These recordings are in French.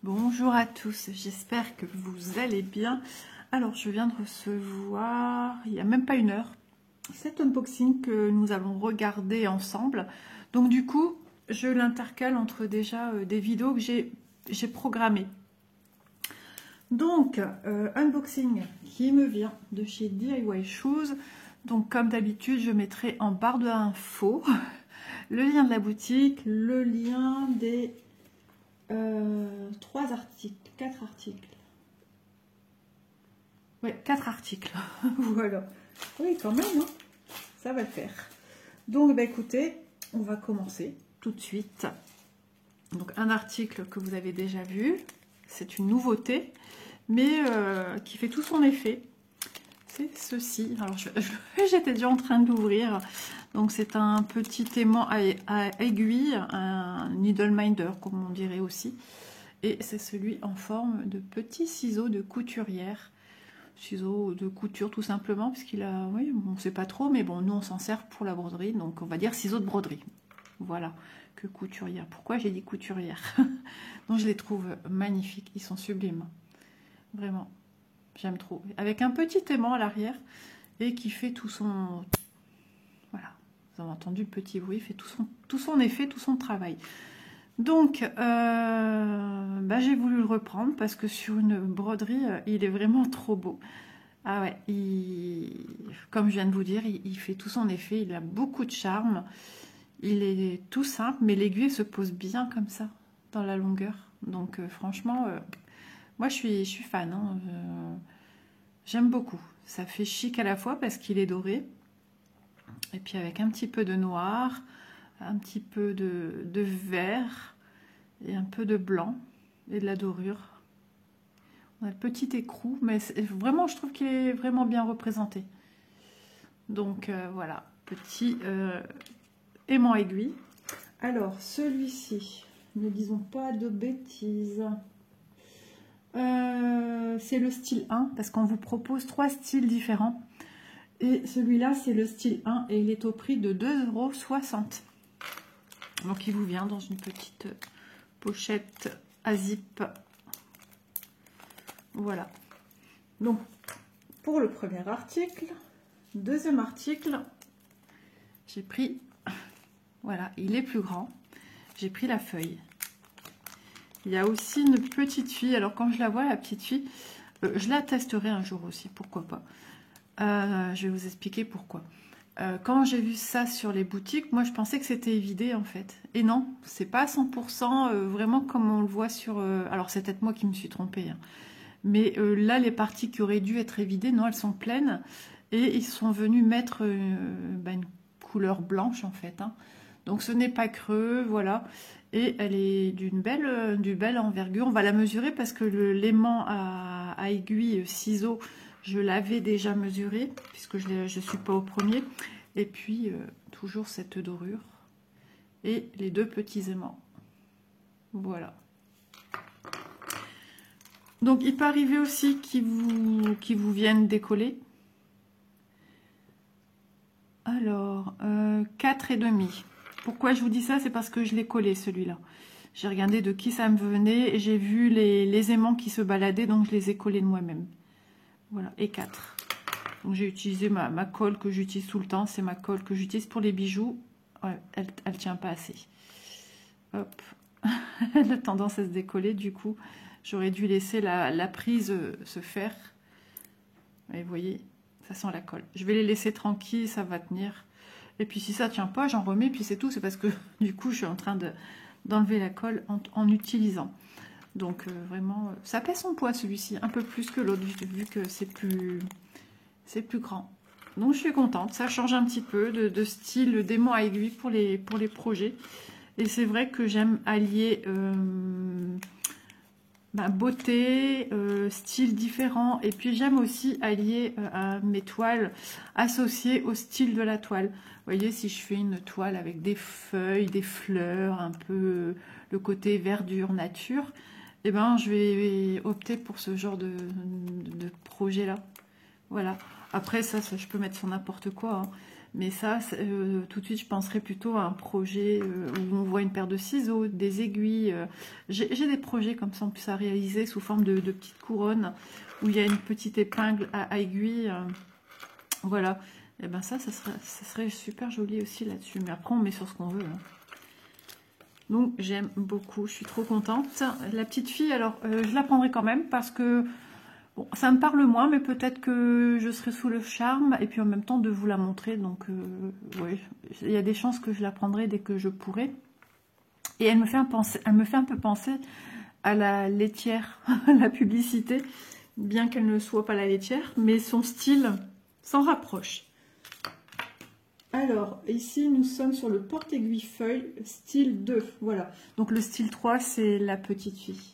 Bonjour à tous, j'espère que vous allez bien. Alors, je viens de recevoir, il n'y a même pas une heure, cet unboxing que nous allons regarder ensemble. Donc du coup, je l'intercale entre déjà des vidéos que j'ai programmées. Donc, unboxing qui me vient de chez DIY Shoes. Donc comme d'habitude, je mettrai en barre d'infos le lien de la boutique, le lien des 4 articles. Ouais, 4 articles. Voilà. Oui, quand même, hein, ça va le faire. Donc, bah, écoutez, on va commencer tout de suite. Donc, un article que vous avez déjà vu. C'est une nouveauté, mais qui fait tout son effet. C'est ceci. Alors, j'étais déjà en train de l'ouvrir. Donc, c'est un petit aimant à aiguille, un needle minder, comme on dirait aussi. Et c'est celui en forme de petits ciseaux de couturière. Ciseaux de couture tout simplement, puisqu'il a, oui, on ne sait pas trop, mais bon, nous on s'en sert pour la broderie, donc on va dire ciseaux de broderie. Voilà, que couturière. Pourquoi j'ai dit couturière? Donc je les trouve magnifiques, ils sont sublimes. Vraiment, j'aime trop. Avec un petit aimant à l'arrière et qui fait tout son... Voilà, vous avez entendu le petit bruit, il fait tout son effet, tout son travail. Donc, bah, j'ai voulu le reprendre parce que sur une broderie, il est vraiment trop beau. Ah ouais, comme je viens de vous dire, il fait tout son effet, il a beaucoup de charme. Il est tout simple, mais l'aiguille se pose bien comme ça, dans la longueur. Donc franchement, moi je suis fan, hein, j'aime beaucoup. Ça fait chic à la fois parce qu'il est doré. Et puis avec un petit peu de noir, un petit peu de vert et un peu de blanc et de la dorure. On a le petit écrou, mais vraiment, je trouve qu'il est vraiment bien représenté. Donc voilà, petit aimant aiguille. Alors celui-ci, ne disons pas de bêtises. C'est le style 1 parce qu'on vous propose 3 styles différents. Et celui-là, c'est le style 1 et il est au prix de 2,60 €. Donc il vous vient dans une petite pochette à zip. Voilà. Donc pour le premier article, deuxième article, j'ai pris, voilà, il est plus grand. J'ai pris la feuille. Il y a aussi une petite fille. Alors quand je la vois, la petite fille, je la testerai un jour aussi, pourquoi pas. Je vais vous expliquer pourquoi. Quand j'ai vu ça sur les boutiques, moi je pensais que c'était évidé en fait. Et non, c'est pas à 100% vraiment comme on le voit sur... alors c'est peut-être moi qui me suis trompée. Hein. Mais là, les parties qui auraient dû être évidées, non, elles sont pleines. Et ils sont venus mettre une couleur blanche en fait. Hein. Donc ce n'est pas creux, voilà. Et elle est d'une belle envergure. On va la mesurer parce que l'aimant à aiguille ciseaux, je l'avais déjà mesuré, puisque je ne suis pas au premier. Et puis, toujours cette dorure. Et les deux petits aimants. Voilà. Donc, il peut arriver aussi qu'ils vous viennent décoller. Alors, 4,5. Pourquoi je vous dis ça? C'est parce que je l'ai collé, celui-là. J'ai regardé de qui ça me venait et j'ai vu les aimants qui se baladaient, donc je les ai collés de moi-même. Voilà, et 4. Donc j'ai utilisé ma colle que j'utilise tout le temps. C'est ma colle que j'utilise pour les bijoux. Ouais, elle tient pas assez. Hop. Elle a tendance à se décoller. Du coup, j'aurais dû laisser la prise se faire. Et vous voyez, ça sent la colle. Je vais les laisser tranquilles, ça va tenir. Et puis si ça tient pas, j'en remets. Puis c'est tout. C'est parce que du coup, je suis en train d'enlever la colle en utilisant. Donc vraiment, ça pèse son poids celui-ci. Un peu plus que l'autre, vu que c'est plus grand. Donc je suis contente, ça change un petit peu de style d'aimant à aiguille pour les projets. Et c'est vrai que j'aime allier beauté, style différent. Et puis j'aime aussi allier mes toiles associées au style de la toile. Vous voyez, si je fais une toile avec des feuilles, des fleurs, un peu le côté verdure, nature, eh ben, je vais opter pour ce genre de projet-là. Voilà. Après, ça, je peux mettre sur n'importe quoi. Hein. Mais ça, tout de suite, je penserais plutôt à un projet où on voit une paire de ciseaux, des aiguilles. J'ai des projets comme ça en plus à réaliser sous forme de petites couronnes où il y a une petite épingle à aiguille. Voilà. Et ben ça serait super joli aussi là-dessus. Mais après, on met sur ce qu'on veut. Hein. Donc, j'aime beaucoup. Je suis trop contente. La petite fille, alors, je la prendrai quand même parce que bon, ça me parle moins, mais peut-être que je serai sous le charme et puis en même temps de vous la montrer. Donc, oui, il y a des chances que je la prendrai dès que je pourrai. Et elle me fait un peu penser à la laitière, la publicité, bien qu'elle ne soit pas la laitière, mais son style s'en rapproche. Alors, ici, nous sommes sur le porte-aiguille feuille, style 2. Voilà. Donc, le style 3, c'est la petite fille.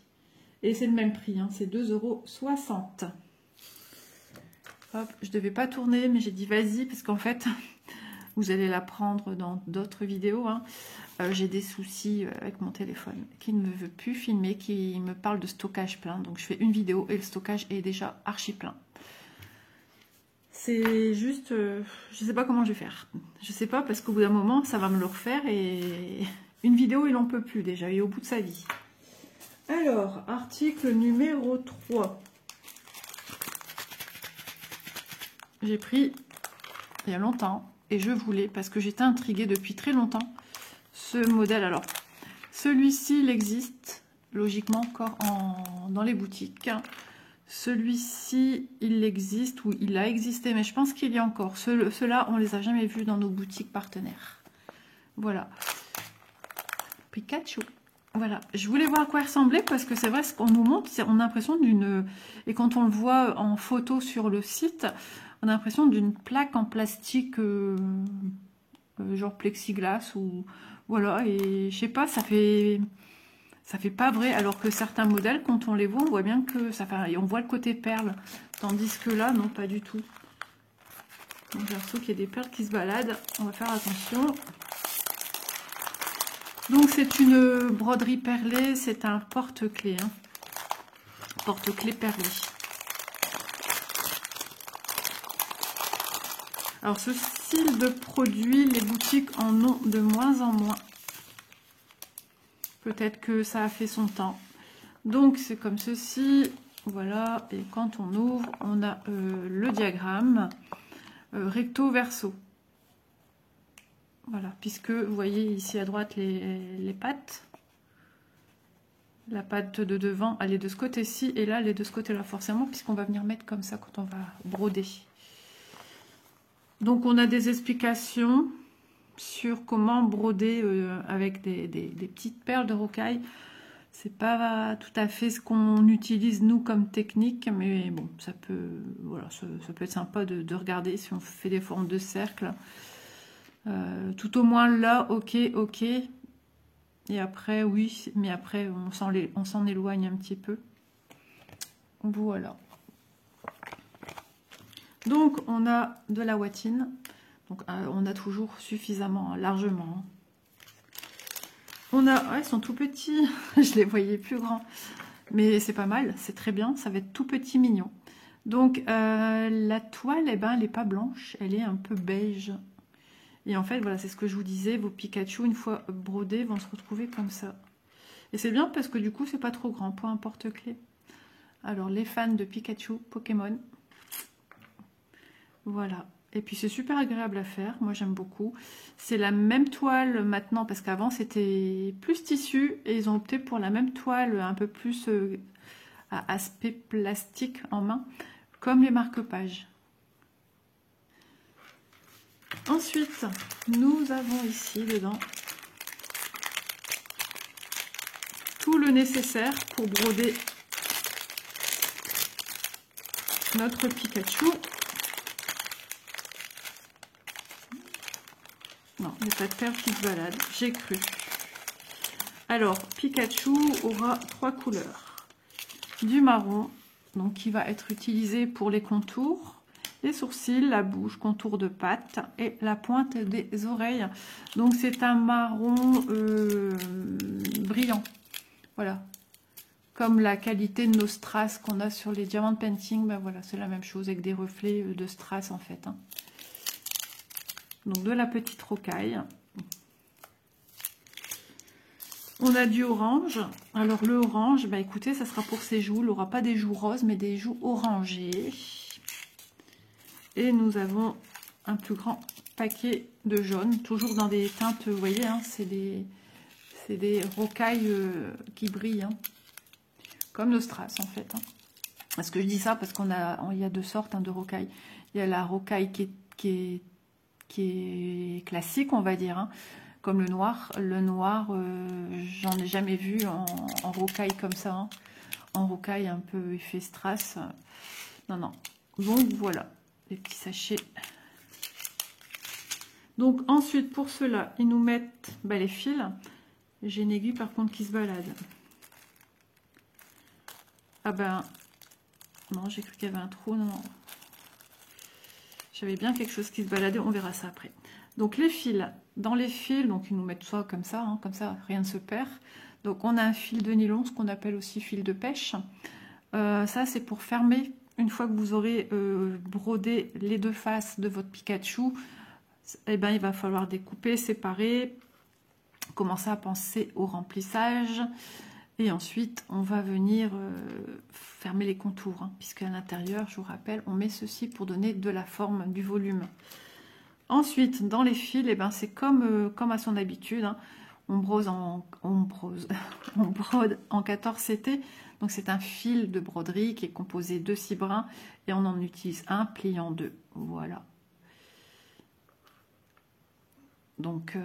Et c'est le même prix, hein, c'est 2,60 €. Hop, je ne devais pas tourner, mais j'ai dit vas-y, parce qu'en fait, vous allez l'apprendre dans d'autres vidéos. Hein. J'ai des soucis avec mon téléphone qui ne veut plus filmer, qui me parle de stockage plein. Donc je fais une vidéo et le stockage est déjà archi plein. C'est juste, je ne sais pas comment je vais faire. Je ne sais pas, parce qu'au bout d'un moment, ça va me le refaire et une vidéo, il n'en peut plus déjà, il est au bout de sa vie. Alors, article numéro 3. J'ai pris il y a longtemps et je voulais, parce que j'étais intriguée depuis très longtemps, ce modèle. Alors, celui-ci, il existe logiquement encore dans les boutiques. Celui-ci, il existe, ou il a existé, mais je pense qu'il y a encore. Ceux-là, on les a jamais vus dans nos boutiques partenaires. Voilà. Pikachu. Voilà, je voulais voir à quoi il ressemblait parce que c'est vrai, ce qu'on nous montre, on a l'impression d'une... Et quand on le voit en photo sur le site, on a l'impression d'une plaque en plastique, genre plexiglas ou... Voilà, et je sais pas, ça fait pas vrai, alors que certains modèles, quand on les voit, on voit bien que ça fait... Et on voit le côté perle, tandis que là, non, pas du tout. Donc j'ai l'impression qu'il y a des perles qui se baladent, on va faire attention. Donc c'est une broderie perlée, c'est un porte-clés, hein. Porte-clés perlé. Alors ce style de produit, les boutiques en ont de moins en moins. Peut-être que ça a fait son temps. Donc c'est comme ceci, voilà, et quand on ouvre, on a le diagramme recto verso. Voilà, puisque vous voyez ici à droite les pattes. La patte de devant, elle est de ce côté-ci, et là, elle est de ce côté-là, forcément, puisqu'on va venir mettre comme ça quand on va broder. Donc, on a des explications sur comment broder avec des petites perles de rocaille. C'est pas tout à fait ce qu'on utilise, nous, comme technique, mais bon, ça peut, voilà, ça peut être sympa de regarder si on fait des formes de cercle. Tout au moins là, ok. Et après, oui, mais après, on s'en éloigne un petit peu. Voilà. Donc, on a de la ouatine. Donc, on a toujours suffisamment, largement. On a... Ouais, ils sont tout petits. Je les voyais plus grands. Mais c'est pas mal, c'est très bien. Ça va être tout petit, mignon. Donc, la toile, eh ben, elle n'est pas blanche. Elle est un peu beige. Et en fait, voilà, c'est ce que je vous disais, vos Pikachu, une fois brodés, vont se retrouver comme ça. Et c'est bien parce que du coup, c'est pas trop grand pour un porte-clés. Alors, les fans de Pikachu, Pokémon. Voilà. Et puis, c'est super agréable à faire. Moi, j'aime beaucoup. C'est la même toile maintenant, parce qu'avant, c'était plus tissu. Et ils ont opté pour la même toile, un peu plus à aspect plastique en main, comme les marque-pages. Ensuite, nous avons ici dedans tout le nécessaire pour broder notre Pikachu. Non, il n'y a pas de perles qui se baladent, j'ai cru. Alors, Pikachu aura 3 couleurs. Du marron, donc qui va être utilisé pour les contours. Les sourcils, la bouche, contour de pattes et la pointe des oreilles. Donc c'est un marron brillant. Voilà. Comme la qualité de nos strass qu'on a sur les Diamond Painting. Ben voilà, c'est la même chose avec des reflets de strass en fait. Hein. Donc de la petite rocaille. On a du orange. Alors le orange, bah écoutez, ça sera pour ses joues. Il n'aura pas des joues roses, mais des joues orangées. Et nous avons un plus grand paquet de jaune, toujours dans des teintes, vous voyez, hein, c'est des rocailles qui brillent, hein, comme nos strass en fait. Hein. Parce que je dis ça parce il y a deux sortes, hein, de rocailles. Il y a la rocaille qui est classique, on va dire, hein, comme le noir. Le noir, j'en ai jamais vu en rocaille comme ça, hein, en rocaille un peu effet strass. Non, non. Donc voilà, les petits sachets. Donc ensuite, pour cela, ils nous mettent les fils. J'ai une aiguille par contre qui se balade. Ah ben, non, j'ai cru qu'il y avait un trou, non. J'avais bien quelque chose qui se baladait, on verra ça après. Donc les fils, dans les fils, donc ils nous mettent ça, hein, comme ça, rien ne se perd. Donc on a un fil de nylon, ce qu'on appelle aussi fil de pêche. Ça c'est pour fermer, une fois que vous aurez brodé les deux faces de votre Pikachu, eh ben, il va falloir découper, séparer, commencer à penser au remplissage. Et ensuite, on va venir fermer les contours, hein, puisqu'à l'intérieur, je vous rappelle, on met ceci pour donner de la forme, du volume. Ensuite, dans les fils, eh ben, c'est comme à son habitude, hein, on brode en 14 CT. Donc c'est un fil de broderie qui est composé de 6 brins et on en utilise un pliant 2. Voilà. Donc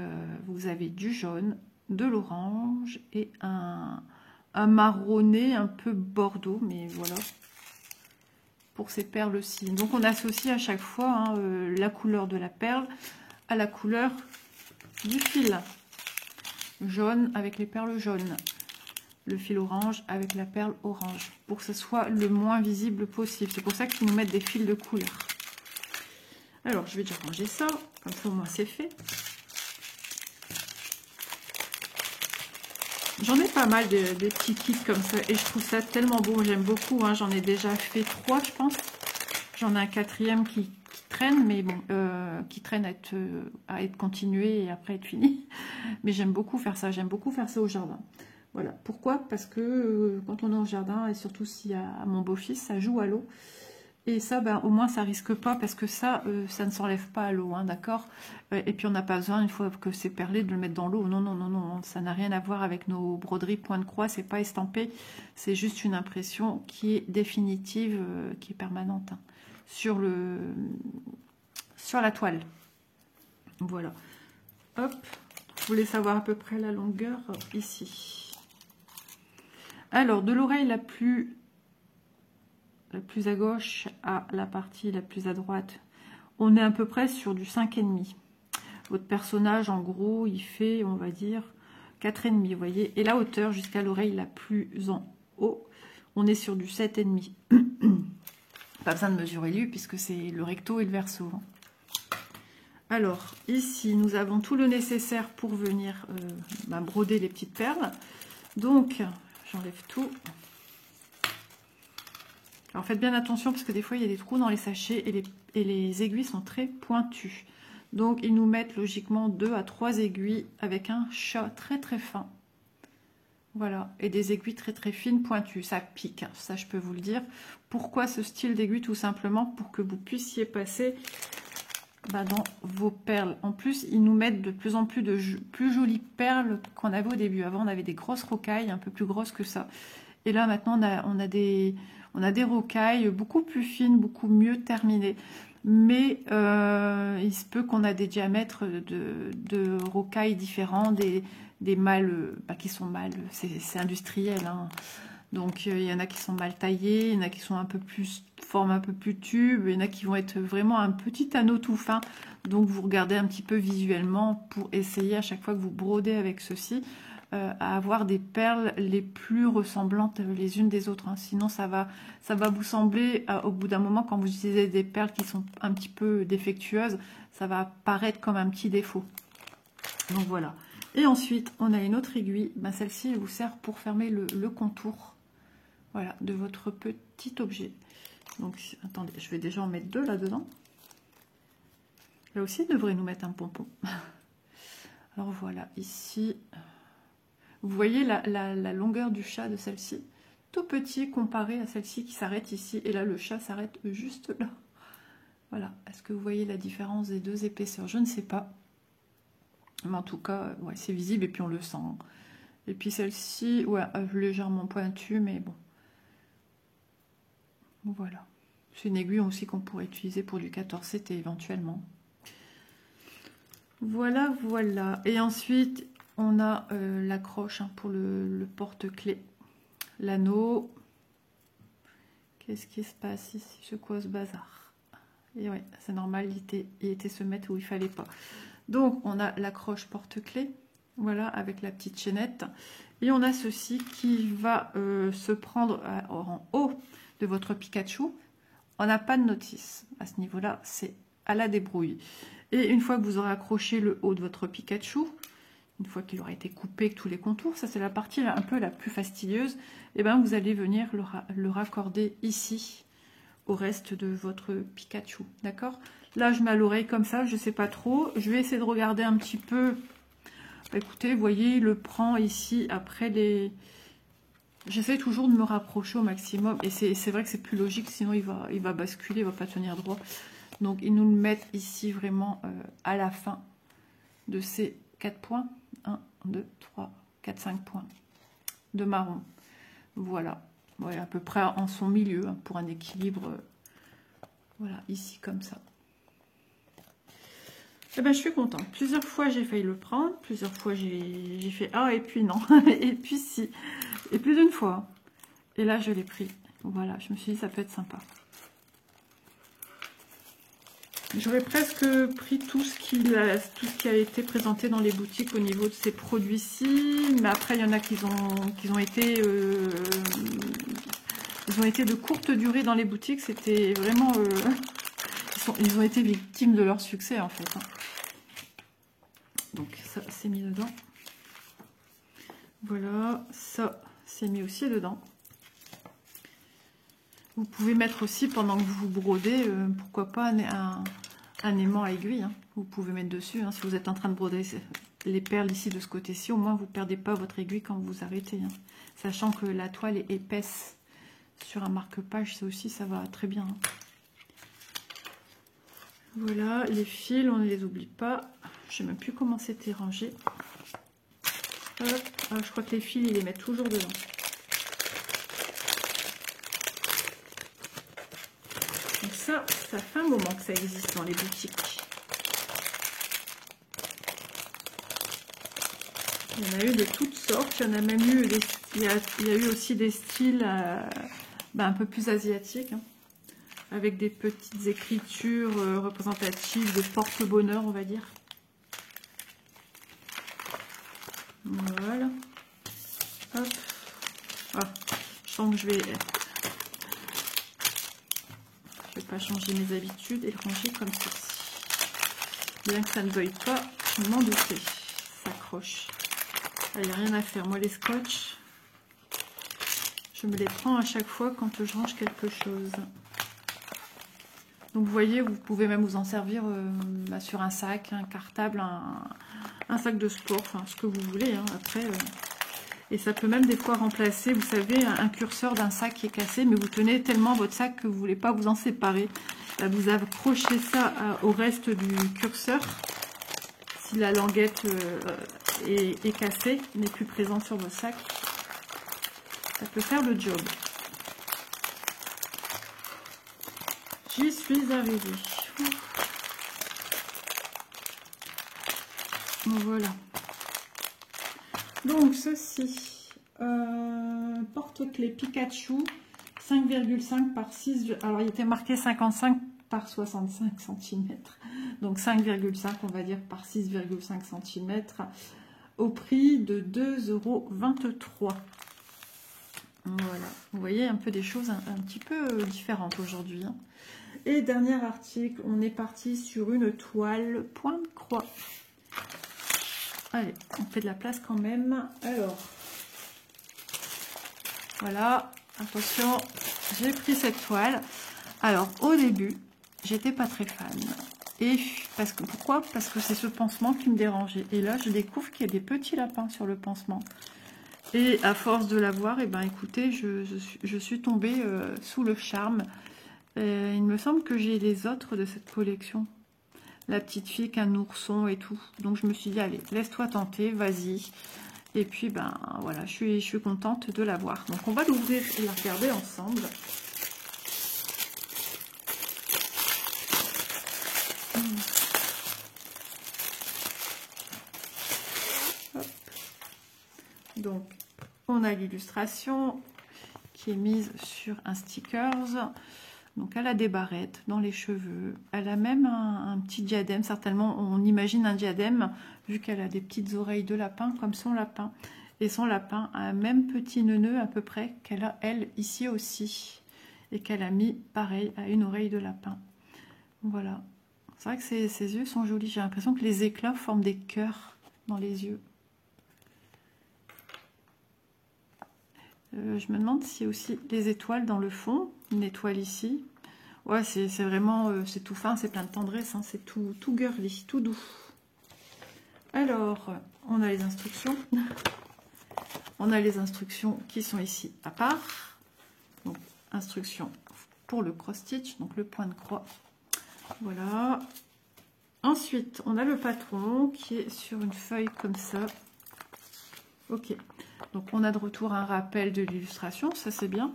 vous avez du jaune, de l'orange et un marronné un peu bordeaux, mais voilà, pour ces perles-ci. Donc on associe à chaque fois, hein, la couleur de la perle à la couleur du fil. Jaune avec les perles jaunes, le fil orange avec la perle orange, pour que ce soit le moins visible possible. C'est pour ça qu'ils nous mettent des fils de couleur. Alors je vais déjà ranger ça, comme ça au moins c'est fait. J'en ai pas mal des petits kits comme ça et je trouve ça tellement beau, j'aime beaucoup, hein. J'en ai déjà fait 3 je pense. J'en ai un 4e qui traîne, mais bon, qui traîne à être continué et après être fini. Mais j'aime beaucoup faire ça, au jardin. Voilà, pourquoi? Parce que quand on est au jardin, et surtout s'il y a mon beau-fils, ça joue à l'eau. Et ça, ben, au moins, ça risque pas, parce que ça ne s'enlève pas à l'eau, hein, d'accord? Et puis, on n'a pas besoin, une fois que c'est perlé, de le mettre dans l'eau. Non, non, non, non, ça n'a rien à voir avec nos broderies point de croix, c'est pas estampé. C'est juste une impression qui est définitive, qui est permanente, hein, sur la toile. Voilà. Hop, vous voulez savoir à peu près la longueur, ici. Alors, de l'oreille la plus à gauche à la partie la plus à droite, on est à peu près sur du 5,5. Votre personnage, en gros, il fait, on va dire, 4,5, vous voyez. Et la hauteur jusqu'à l'oreille la plus en haut, on est sur du 7,5. Pas besoin de mesurer lui, puisque c'est le recto et le verso. Alors, ici, nous avons tout le nécessaire pour venir broder les petites perles. Donc, j'enlève tout. Alors faites bien attention parce que des fois il y a des trous dans les sachets et les aiguilles sont très pointues. Donc ils nous mettent logiquement 2 à 3 aiguilles avec un chat très très fin. Voilà, et des aiguilles très très fines pointues. Ça pique, hein, ça je peux vous le dire. Pourquoi ce style d'aiguille? Tout simplement pour que vous puissiez passer dans vos perles. En plus, ils nous mettent de plus en plus de plus jolies perles qu'on avait au début. Avant on avait des grosses rocailles un peu plus grosses que ça. Et là maintenant on a des rocailles beaucoup plus fines, beaucoup mieux terminées. Mais il se peut qu'on a des diamètres de rocailles différents, des mâles qui sont mâles, c'est industriel. Hein. Donc il y en a qui sont mal taillés, il y en a qui sont un peu plus, forme un peu plus tube, il y en a qui vont être vraiment un petit anneau tout fin. Donc vous regardez un petit peu visuellement pour essayer à chaque fois que vous brodez avec ceci, à avoir des perles les plus ressemblantes les unes des autres, hein. Sinon ça va vous sembler au bout d'un moment, quand vous utilisez des perles qui sont un petit peu défectueuses, ça va paraître comme un petit défaut. Donc voilà. Et ensuite on a une autre aiguille, celle-ci elle vous sert pour fermer le contour, voilà, de votre petit objet. Donc attendez, je vais déjà en mettre 2 là dedans. Là aussi, il devrait nous mettre un pompon. Alors voilà, ici, vous voyez la longueur du chat de celle-ci. Tout petit comparé à celle-ci qui s'arrête ici. Et là, le chat s'arrête juste là. Voilà. Est-ce que vous voyez la différence des deux épaisseurs? Je ne sais pas. Mais en tout cas, ouais, c'est visible et puis on le sent. Et puis celle-ci, ouais, légèrement pointue, mais bon. Voilà. C'est une aiguille aussi qu'on pourrait utiliser pour du 14-7 éventuellement. Voilà, voilà. Et ensuite, on a l'accroche hein, pour le porte-clés. L'anneau. Qu'est-ce qui se passe ici? C'est quoi ce bazar? Et ouais, c'est normal, il était se mettre où il fallait pas. Donc, on a l'accroche porte-clés. Voilà, avec la petite chaînette. Et on a ceci qui va se prendre en haut de votre Pikachu. On n'a pas de notice. À ce niveau-là, c'est à la débrouille. Et une fois que vous aurez accroché le haut de votre Pikachu, une fois qu'il aura été coupé avec tous les contours, ça c'est la partie un peu la plus fastidieuse, et ben vous allez venir le raccorder ici au reste de votre Pikachu. D'accord? Là, je mets à l'oreille comme ça, je ne sais pas trop. Je vais essayer de regarder un petit peu. Écoutez, vous voyez, il le prend ici après les... J'essaie toujours de me rapprocher au maximum. Et c'est vrai que c'est plus logique, sinon il va basculer, il ne va pas tenir droit. Donc, ils nous le mettent ici vraiment à la fin de ces 4 points. 1, 2, 3, 4, 5 points de marron. Voilà. Ouais, à peu près en son milieu, hein, pour un équilibre. Voilà, ici comme ça. Eh ben, je suis contente. Plusieurs fois, j'ai failli le prendre. Plusieurs fois, j'ai fait ah, et puis non. Et puis si. Et plus d'une fois. Et là, je l'ai pris. Voilà, je me suis dit, ça peut être sympa. J'aurais presque pris tout ce qui a été présenté dans les boutiques au niveau de ces produits-ci. Mais après, il y en a qui ont été de courte durée dans les boutiques. C'était vraiment... ils ont été victimes de leur succès, en fait. Donc, ça, c'est mis dedans. Voilà, ça, c'est mis aussi dedans. Vous pouvez mettre aussi, pendant que vous brodez, pourquoi pas un aimant à aiguille. Hein. Vous pouvez mettre dessus, hein, si vous êtes en train de broder les perles ici de ce côté-ci. Au moins, vous ne perdez pas votre aiguille quand vous arrêtez. Hein. Sachant que la toile est épaisse sur un marque-page, ça aussi, ça va très bien. Hein. Voilà, les fils, on ne les oublie pas. Je ne sais même plus comment c'était rangé. Hop. Ah, je crois que les fils, ils les mettent toujours dedans. Donc ça fait un moment que ça existe dans les boutiques. Il y en a eu de toutes sortes. Il y en a même eu, il y a eu aussi des styles un peu plus asiatiques, hein, avec des petites écritures représentatives de porte-bonheur, on va dire. Voilà. Hop. Ah, je sens que je vais pas changer mes habitudes et le ranger comme ceci. Bien que ça ne veuille pas m'en douter. Ça accroche. Il n'y a rien à faire. Moi, les scotch, je me les prends à chaque fois quand je range quelque chose. Donc, vous voyez, vous pouvez même vous en servir sur un sac, un cartable, un sac de sport, enfin, ce que vous voulez. Hein, après, et ça peut même des fois remplacer, vous savez, un curseur d'un sac qui est cassé, mais vous tenez tellement votre sac que vous ne voulez pas vous en séparer. Là, vous accrochez ça au reste du curseur. Si la languette est cassée, n'est plus présente sur votre sac, ça peut faire le job. J'y suis arrivée. Voilà. Donc ceci, porte-clés Pikachu, 5,5 par 6, alors il était marqué 55 par 65 cm, donc 5,5 on va dire par 6,5 cm, au prix de 2,23 €. Voilà, vous voyez un peu des choses un petit peu différentes aujourd'hui. Hein. Et dernier article, on est parti sur une toile point de croix. Allez, on fait de la place quand même. Alors, voilà, attention, j'ai pris cette toile. Alors, au début, j'étais pas très fan. Et pourquoi? Parce que c'est ce pansement qui me dérangeait. Et là, je découvre qu'il y a des petits lapins sur le pansement. Et à force de l'avoir, et ben écoutez, je suis tombée sous le charme. Il me semble que j'ai les autres de cette collection. La petite fille qu'un ourson et tout. Donc je me suis dit, allez, laisse-toi tenter, vas-y. Et puis, ben voilà, je suis contente de l'avoir. Donc on va l'ouvrir et la regarder ensemble. Donc, on a l'illustration qui est mise sur un stickers. Donc, elle a des barrettes dans les cheveux. Elle a même un petit diadème. Certainement, on imagine un diadème vu qu'elle a des petites oreilles de lapin comme son lapin. Et son lapin a un même petit neuneu à peu près qu'elle a, elle, ici aussi. Et qu'elle a mis, pareil, à une oreille de lapin. Voilà. C'est vrai que ses yeux sont jolis. J'ai l'impression que les éclats forment des cœurs dans les yeux. Je me demande s'il y a aussi les étoiles dans le fond. Une étoile ici. Ouais, c'est vraiment, c'est tout fin, c'est plein de tendresse. Hein, c'est tout girly, tout doux. Alors, on a les instructions. On a les instructions qui sont ici à part. Donc, instructions pour le cross-stitch, donc le point de croix. Voilà. Ensuite, on a le patron qui est sur une feuille comme ça. Ok. Donc, on a de retour un rappel de l'illustration, ça c'est bien.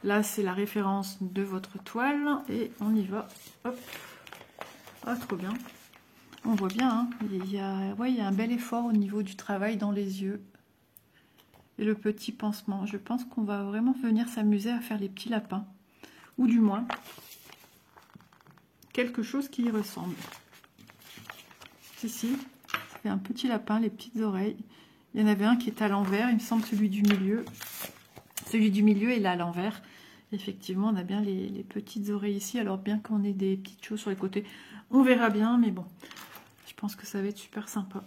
Là, c'est la référence de votre toile et on y va. Hop. Ah, trop bien. On voit bien, hein, il y a un bel effort au niveau du travail dans les yeux. Et le petit pansement. Je pense qu'on va vraiment venir s'amuser à faire les petits lapins. Ou du moins, quelque chose qui y ressemble. Ici, ça fait un petit lapin, les petites oreilles. Il y en avait un qui est à l'envers, il me semble celui du milieu. Celui du milieu est là à l'envers. Effectivement, on a bien les petites oreilles ici. Alors bien qu'on ait des petites choses sur les côtés, on verra bien. Mais bon, je pense que ça va être super sympa.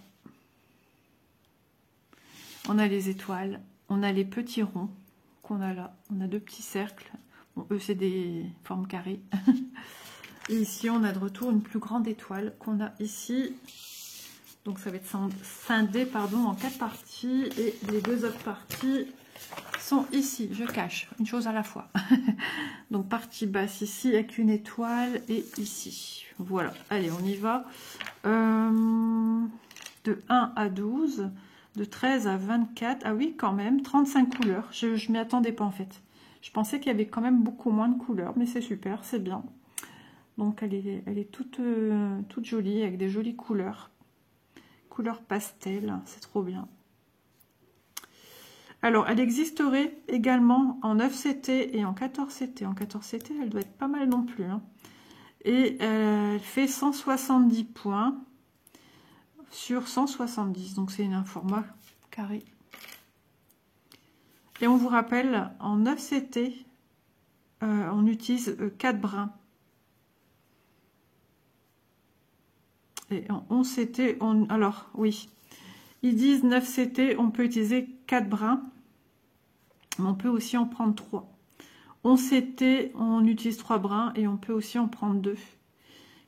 On a les étoiles. On a les petits ronds qu'on a là. On a deux petits cercles. Bon, eux, c'est des formes carrées. Et ici, on a de retour une plus grande étoile qu'on a ici. Donc, ça va être scindé en 4 parties. Et les 2 autres parties sont ici. Je cache une chose à la fois. Donc, partie basse ici avec une étoile et ici. Voilà. Allez, on y va. De 1 à 12. De 13 à 24. Ah oui, quand même. 35 couleurs. Je ne m'y attendais pas, en fait. Je pensais qu'il y avait quand même beaucoup moins de couleurs. Mais c'est super, c'est bien. Donc, elle est toute jolie, avec des jolies couleurs. Couleur pastel, c'est trop bien. Alors, elle existerait également en 9 CT et en 14 CT. En 14 CT, elle doit être pas mal non plus. Hein. Et elle fait 170 points sur 170. Donc, c'est un format carré. Et on vous rappelle, en 9 CT, on utilise 4 brins. Et en 11 CT, alors oui, ils disent 9 CT, on peut utiliser 4 brins, mais on peut aussi en prendre 3. 11 CT, on utilise 3 brins et on peut aussi en prendre 2.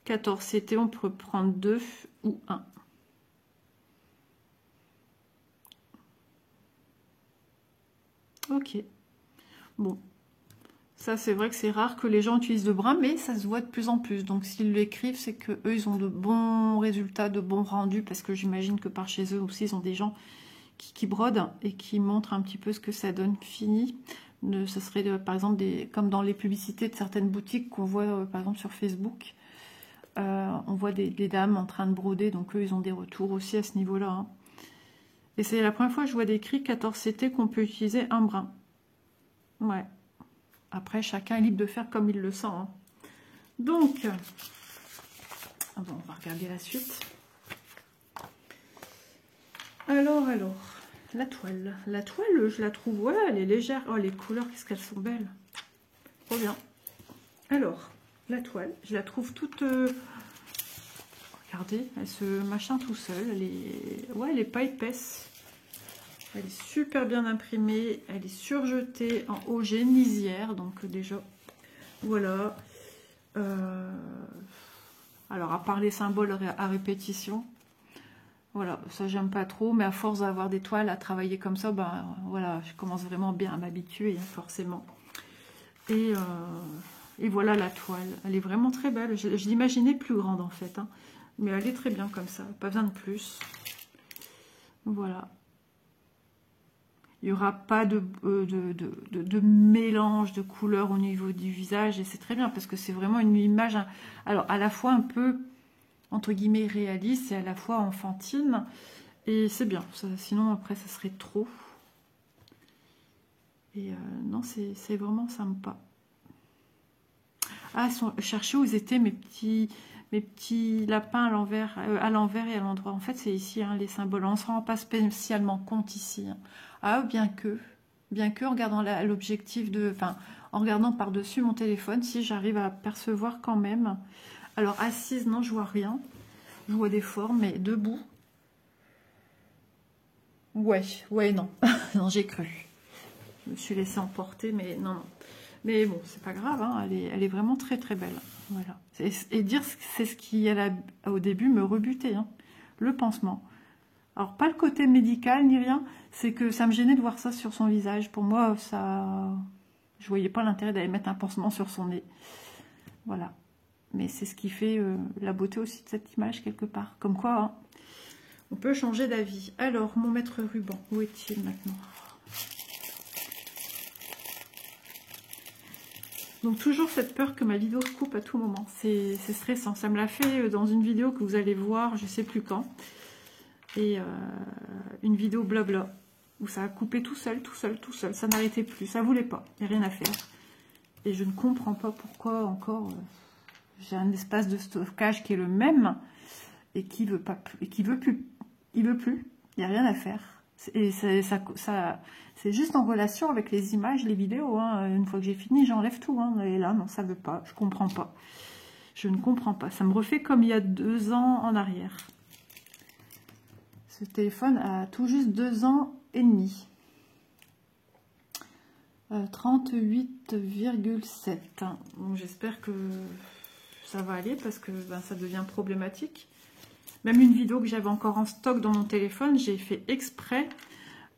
14 CT, on peut prendre 2 ou 1. Ok. Bon. Ça, c'est vrai que c'est rare que les gens utilisent de brins, mais ça se voit de plus en plus. Donc, s'ils l'écrivent, c'est qu'eux, ils ont de bons résultats, de bons rendus, parce que j'imagine que par chez eux aussi, ils ont des gens qui brodent et qui montrent un petit peu ce que ça donne fini. Ce serait, par exemple, comme dans les publicités de certaines boutiques qu'on voit, par exemple, sur Facebook. On voit des dames en train de broder, donc eux, ils ont des retours aussi à ce niveau-là. Hein. Et c'est la première fois que je vois décrit 14 CT qu'on peut utiliser un brin. Ouais. Après, chacun est libre de faire comme il le sent. Hein. Donc, on va regarder la suite. Alors, la toile. La toile, je la trouve, voilà, elle est légère. Oh, les couleurs, qu'est-ce qu'elles sont belles. Trop bien. Alors, la toile, je la trouve toute... Regardez, elle se machin tout seul. Elle est pas épaisse. Elle est super bien imprimée, elle est surjetée en haut, j'ai une lisière, donc déjà, voilà. Alors, à part les symboles à répétition, voilà, ça j'aime pas trop, mais à force d'avoir des toiles à travailler comme ça, ben voilà, je commence vraiment bien à m'habituer, hein, forcément. Et voilà la toile, elle est vraiment très belle. Je l'imaginais plus grande en fait, hein, mais elle est très bien comme ça, pas besoin de plus. Voilà. Il n'y aura pas de mélange de couleurs au niveau du visage, et c'est très bien parce que c'est vraiment une image, alors à la fois un peu entre guillemets réaliste et à la fois enfantine, et c'est bien, ça, sinon après ça serait trop. Et non, c'est vraiment sympa. Ah, cherchez où étaient mes petits lapins à l'envers et à l'endroit. En fait, c'est ici, hein, les symboles. On ne se rend pas spécialement compte ici, hein. Ah, bien que en regardant l'objectif en regardant par-dessus mon téléphone, si j'arrive à percevoir quand même. Alors, assise, non, je vois rien. Je vois des formes, mais debout. Ouais, non. Non, j'ai cru. Je me suis laissée emporter, mais non. Mais bon, c'est pas grave, hein, elle est vraiment très très belle. Voilà. Et dire c'est ce qui, au début, me rebutait, hein, le pansement. Alors, pas le côté médical ni rien, c'est que ça me gênait de voir ça sur son visage. Pour moi, ça, je voyais pas l'intérêt d'aller mettre un pansement sur son nez. Voilà. Mais c'est ce qui fait la beauté aussi de cette image, quelque part. Comme quoi, hein, on peut changer d'avis. Alors, mon maître ruban, où est-il maintenant ? Donc toujours cette peur que ma vidéo se coupe à tout moment, c'est stressant. Ça me l'a fait dans une vidéo que vous allez voir, je sais plus quand. Et une vidéo blabla, où ça a coupé tout seul, ça n'arrêtait plus, ça voulait pas, il n'y a rien à faire. Et je ne comprends pas pourquoi encore j'ai un espace de stockage qui est le même et qui veut pas, et qui veut plus, il n'y a rien à faire. Et c'est juste en relation avec les images, les vidéos, hein. Une fois que j'ai fini, j'enlève tout, hein. Et là, non, ça veut pas, je comprends pas. Je ne comprends pas. Ça me refait comme il y a 2 ans en arrière. Ce téléphone a tout juste 2 ans et demi. 38,7. Donc j'espère que ça va aller parce que ça devient problématique. Même une vidéo que j'avais encore en stock dans mon téléphone, j'ai fait exprès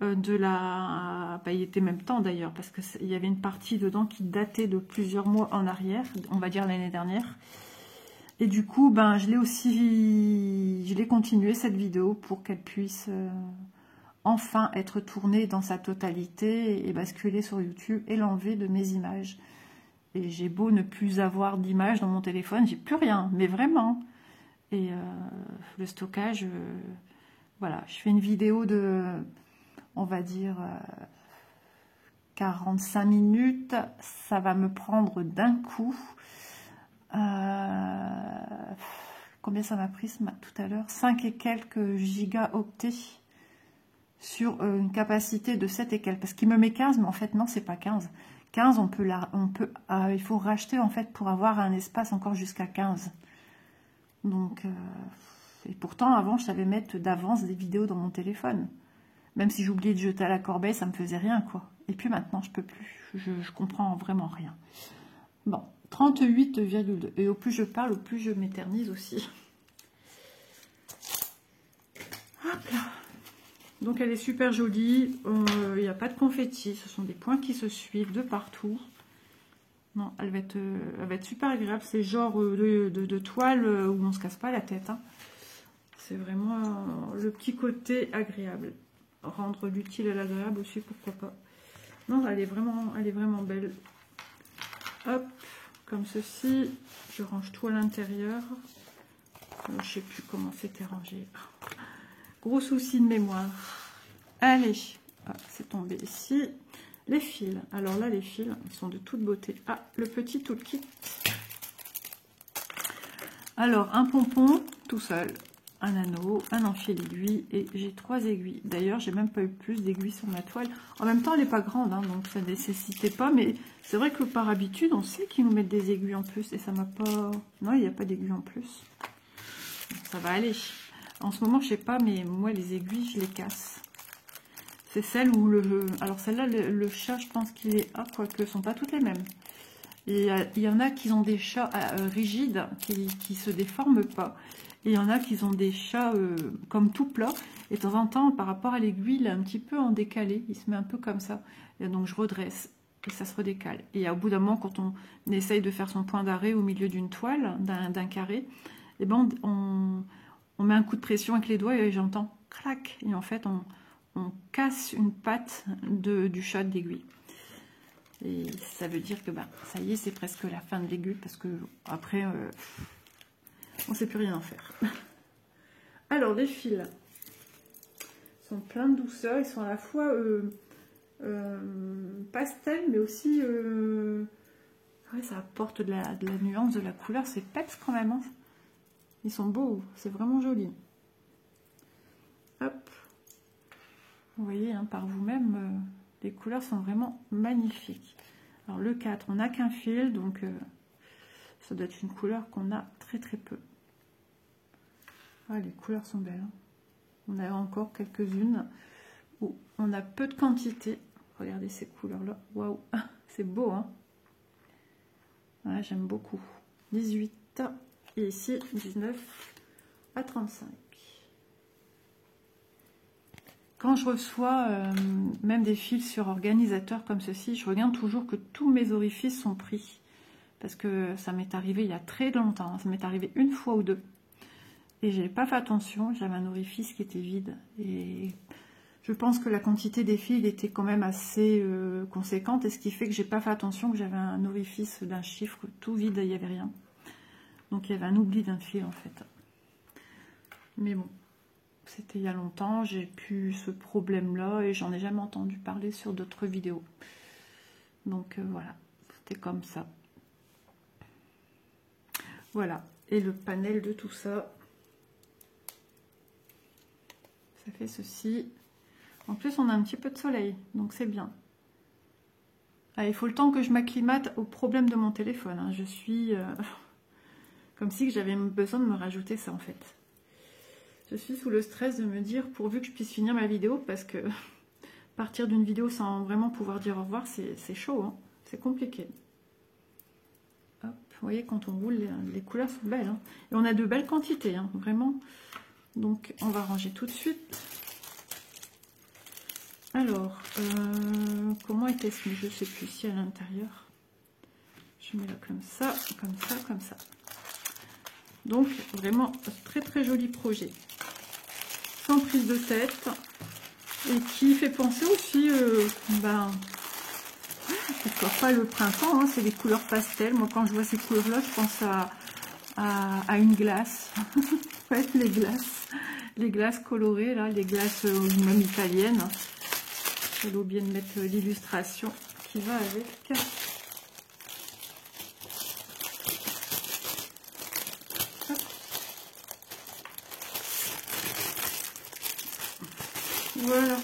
de la... il était même temps d'ailleurs, parce qu'il y avait une partie dedans qui datait de plusieurs mois en arrière, on va dire l'année dernière. Et du coup, je l'ai continué cette vidéo pour qu'elle puisse enfin être tournée dans sa totalité et basculer sur YouTube et l'enlever de mes images. Et j'ai beau ne plus avoir d'images dans mon téléphone, j'ai plus rien, mais vraiment. Et le stockage, voilà, je fais une vidéo de, on va dire, 45 minutes. Ça va me prendre d'un coup. Combien ça m'a pris tout à l'heure? 5 et quelques gigaoctets sur une capacité de 7 et quelques. Parce qu'il me met 15, mais en fait, non, c'est pas 15. 15, il faut racheter en fait pour avoir un espace encore jusqu'à 15. Donc, et pourtant, avant, je savais mettre d'avance des vidéos dans mon téléphone. Même si j'oubliais de jeter à la corbeille, ça me faisait rien, quoi. Et puis maintenant, je peux plus. Je comprends vraiment rien. Bon, 38,2. Et au plus je parle, au plus je m'éternise aussi. Hop là. Donc, elle est super jolie. Il n'y a pas de confetti. Ce sont des points qui se suivent de partout. Non, elle va être super agréable. C'est le genre de toile où on ne se casse pas la tête, hein. C'est vraiment le petit côté agréable. Rendre l'utile à l'agréable aussi, pourquoi pas. Non, elle est vraiment belle. Hop, comme ceci. Je range tout à l'intérieur. Je ne sais plus comment c'était rangé. Gros souci de mémoire. Allez, c'est tombé ici. Les fils. Alors là, les fils, ils sont de toute beauté. Ah, le petit toolkit. Alors, un pompon tout seul, un anneau, un enfil aiguille et j'ai 3 aiguilles. D'ailleurs, j'ai même pas eu plus d'aiguilles sur ma toile. En même temps, elle n'est pas grande, hein, donc ça ne nécessitait pas. Mais c'est vrai que par habitude, on sait qu'ils nous mettent des aiguilles en plus et ça m'a pas... Non, il n'y a pas d'aiguilles en plus. Donc, ça va aller. En ce moment, je sais pas, mais moi, les aiguilles, je les casse. C'est celle où alors celle-là, le chat, je pense qu'il est... Ah, quoique, ne sont pas toutes les mêmes. Et il y en a qui ont des chats rigides, qui se déforment pas. Et il y en a qui ont des chats comme tout plat. Et de temps en temps, par rapport à l'aiguille, il est un petit peu en décalé. Il se met un peu comme ça. Et donc je redresse et ça se redécale. Et au bout d'un moment, quand on essaye de faire son point d'arrêt au milieu d'une toile, d'un carré, et ben on met un coup de pression avec les doigts et j'entends clac. Et en fait, on casse une patte du chat de l'aiguille. Et ça veut dire que ça y est, c'est presque la fin de l'aiguille parce que après, on ne sait plus rien en faire. Alors, les fils sont pleins de douceur. Ils sont à la fois pastel, mais aussi... ouais, ça apporte de la nuance, de la couleur. C'est peps quand même. Hein. Ils sont beaux. C'est vraiment joli. Hop. Vous voyez, hein, par vous-même... les couleurs sont vraiment magnifiques. Alors le 4, on n'a qu'un fil, donc ça doit être une couleur qu'on a très très peu. Ah, les couleurs sont belles. Hein. On a encore quelques-unes où on a peu de quantité. Regardez ces couleurs-là. Waouh, c'est beau, hein. Ouais, j'aime beaucoup. 18 et ici 19 à 35. Quand je reçois même des fils sur organisateur comme ceci, je regarde toujours que tous mes orifices sont pris. Parce que ça m'est arrivé il y a très longtemps. Ça m'est arrivé une fois ou deux. Et j'ai pas fait attention. J'avais un orifice qui était vide. Et je pense que la quantité des fils était quand même assez conséquente. Et ce qui fait que j'ai pas fait attention que j'avais un orifice d'un chiffre tout vide. Il n'y avait rien. Donc il y avait un oubli d'un fil en fait. Mais bon. C'était il y a longtemps, j'ai plus ce problème-là et j'en ai jamais entendu parler sur d'autres vidéos. Donc voilà, c'était comme ça. Voilà, et le panel de tout ça, ça fait ceci. En plus, on a un petit peu de soleil, donc c'est bien. Ah, il faut le temps que je m'acclimate au problème de mon téléphone. Hein. Je suis comme si j'avais besoin de me rajouter ça en fait. Je suis sous le stress de me dire, pourvu que je puisse finir ma vidéo, parce que partir d'une vidéo sans vraiment pouvoir dire au revoir, c'est chaud, hein, c'est compliqué. Hop, vous voyez, quand on roule, les couleurs sont belles. Hein. Et on a de belles quantités, hein, vraiment. Donc, on va ranger tout de suite. Alors, comment était-ce mis? Je ne sais plus si à l'intérieur. Je mets là comme ça, comme ça, comme ça. Donc, vraiment, très très joli projet. Sans prise de tête. Et qui fait penser aussi, pourquoi pas le printemps, hein, c'est des couleurs pastel. Moi, quand je vois ces couleurs-là, je pense à une glace. Ouais, les glaces colorées, là, les glaces même italiennes. J'ai oublié de mettre l'illustration qui va avec. Voilà.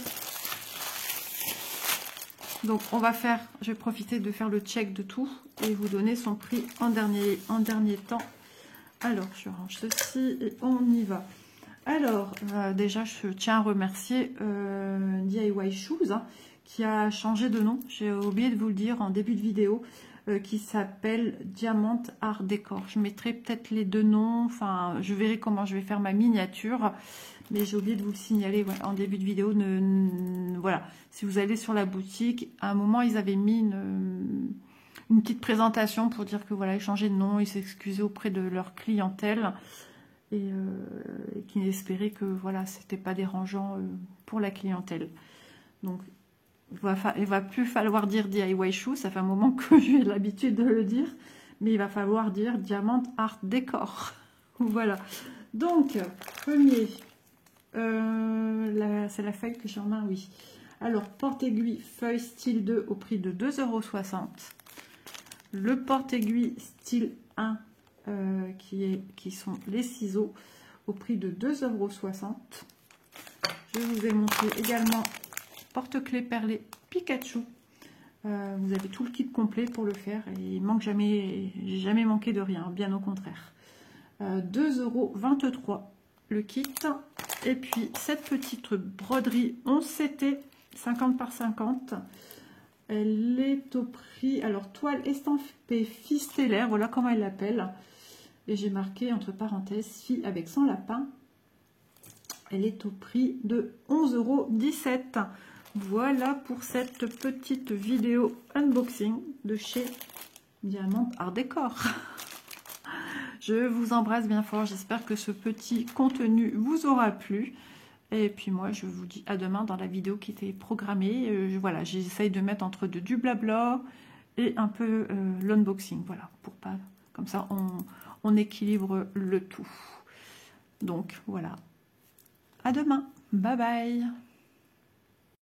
Donc on va faire, je vais profiter de faire le check de tout et vous donner son prix en dernier temps. Alors je range ceci et on y va. Alors déjà je tiens à remercier DIY Shoes hein, qui a changé de nom. J'ai oublié de vous le dire en début de vidéo. Qui s'appelle Diamant Art Décor. Je mettrai peut-être les deux noms, enfin je verrai comment je vais faire ma miniature, mais j'ai oublié de vous le signaler ouais, en début de vidéo. Voilà, si vous allez sur la boutique, à un moment ils avaient mis une petite présentation pour dire que voilà, ils changeaient de nom, ils s'excusaient auprès de leur clientèle et qu'ils espéraient que voilà, c'était pas dérangeant pour la clientèle. Donc il va plus falloir dire DIY Shoes, ça fait un moment que j'ai l'habitude de le dire, mais il va falloir dire Diamant Art Décor. Voilà. Donc, premier, c'est la feuille que j'en ai, oui. Alors, porte-aiguille feuille style 2 au prix de 2,60 €. Le porte-aiguille style 1, qui sont les ciseaux, au prix de 2,60 €. Je vous ai montré également porte-clés perlé Pikachu. Vous avez tout le kit complet pour le faire et il manque jamais, j'ai jamais manqué de rien, bien au contraire. 2,23 € le kit. Et puis cette petite broderie 11 CT 50 par 50 Elle est au prix, alors toile estampée fille stellaire, voilà comment elle l'appelle. Et j'ai marqué entre parenthèses fille avec son lapin. Elle est au prix de 11,17 €. Voilà pour cette petite vidéo unboxing de chez Diamant Art Décor. Je vous embrasse bien fort. J'espère que ce petit contenu vous aura plu. Et puis moi, je vous dis à demain dans la vidéo qui était programmée. Voilà, j'essaye de mettre entre du blabla et un peu l'unboxing. Voilà, pour pas... Comme ça, on équilibre le tout. Donc, voilà. À demain. Bye bye.